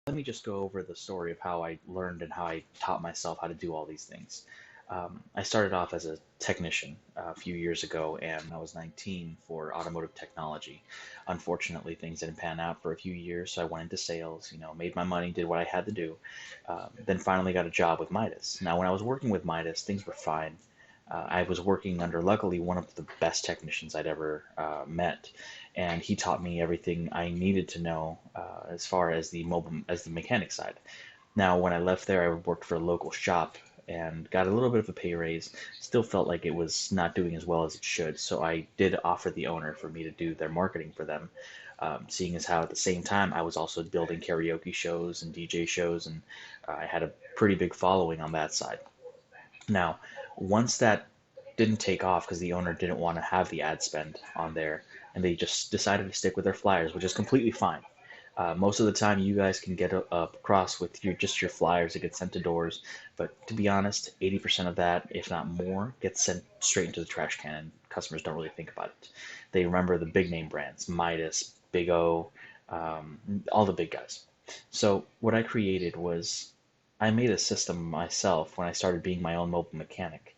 let me just go over the story of how I learned and how I taught myself how to do all these things. I started off as a technician a few years ago, and I was 19 for automotive technology. Unfortunately, things didn't pan out for a few years, so I went into sales, made my money, did what I had to do, then finally got a job with Midas. Now, when I was working with Midas, things were fine. I was working under, luckily, one of the best technicians I'd ever met, and he taught me everything I needed to know as far as the mechanic side. Now, when I left there, I worked for a local shop and got a little bit of a pay raise. Still felt like it was not doing as well as it should, so I did offer the owner for me to do their marketing for them. Seeing as how at the same time I was also building karaoke shows and DJ shows, and I had a pretty big following on that side. Now, once that didn't take off because the owner didn't want to have the ad spend on there, and they just decided to stick with their flyers, which is completely fine. Most of the time, you guys can get across with just your flyers that get sent to doors, but to be honest, 80% of that, if not more, gets sent straight into the trash can, and customers don't really think about it. They remember the big name brands, Midas, Big O, all the big guys. So what I created was I made a system myself when I started being my own mobile mechanic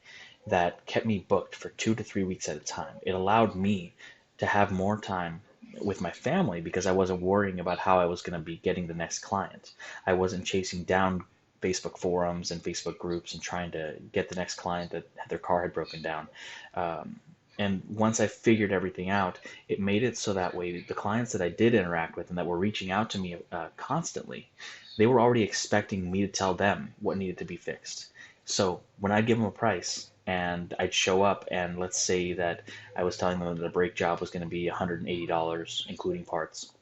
that kept me booked for 2 to 3 weeks at a time. It allowed me to have more time with my family because I wasn't worrying about how I was going to be getting the next client. I wasn't chasing down Facebook forums and Facebook groups and trying to get the next client that their car had broken down. Um, and once I figured everything out, it made it so that way the clients that I did interact with and that were reaching out to me constantly, they were already expecting me to tell them what needed to be fixed. So when I'd give them a price and I'd show up, and let's say that I was telling them that a brake job was going to be $180, including parts,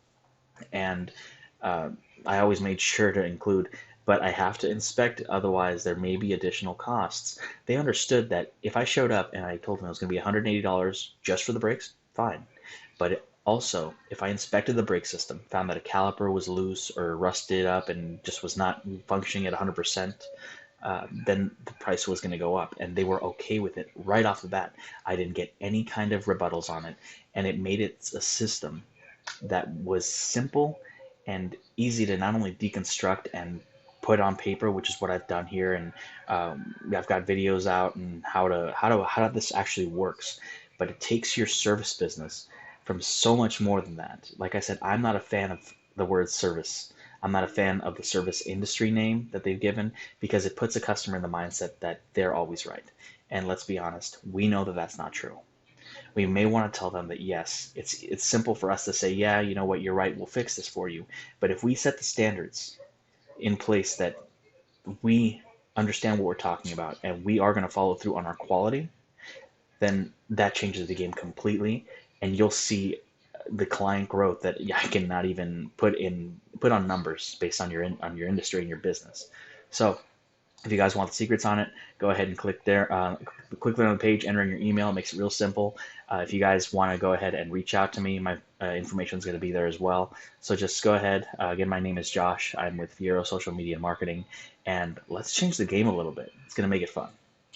and uh, I always made sure to include, but I have to inspect it, otherwise there may be additional costs. They understood that if I showed up and I told them it was going to be $180 just for the brakes, fine. But also, if I inspected the brake system, found that a caliper was loose or rusted up and just was not functioning at 100%, then the price was going to go up. And they were okay with it right off the bat. I didn't get any kind of rebuttals on it, and it made it a system that was simple and easy to not only deconstruct and put on paper, which is what I've done here, and I've got videos out and how this actually works. But it takes your service business from so much more than that. Like I said, I'm not a fan of the word service. I'm not a fan of the service industry name that they've given because it puts a customer in the mindset that they're always right. And let's be honest, we know that that's not true. We may want to tell them that yes, it's simple for us to say, yeah, you know what, you're right, we'll fix this for you. But if we set the standards in place that we understand what we're talking about and we are going to follow through on our quality, then that changes the game completely, and you'll see the client growth that I cannot even put on numbers based on on your industry and your business. So if you guys want the secrets on it, go ahead and click there. Click there on the page, enter in your email. It makes it real simple. If you guys want to go ahead and reach out to me, my information is going to be there as well. So just go ahead. Again, my name is Josh. I'm with Fiero Social Media Marketing, and let's change the game a little bit. It's going to make it fun.